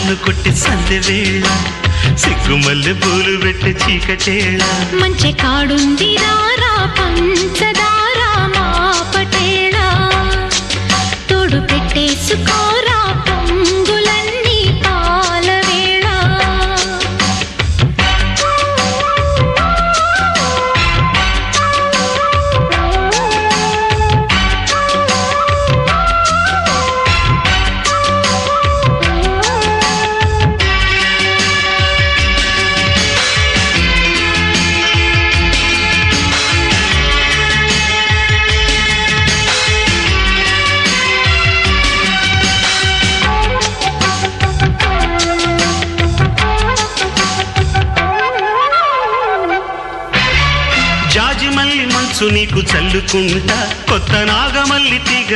కన్ను కొట్టి సందె వేళ సిగ్గుమల్లె పూలు పెట్టి చీకటేళ మంచి కాడుంది రారా పంచదారా మా పటేళ తోడు పెట్టేసుకోరా పొంగులన్నీ పాల వేళ జాజి మల్లి మంచు నీకు చల్లుకుంటా కొత్త నాగమల్లి తీగ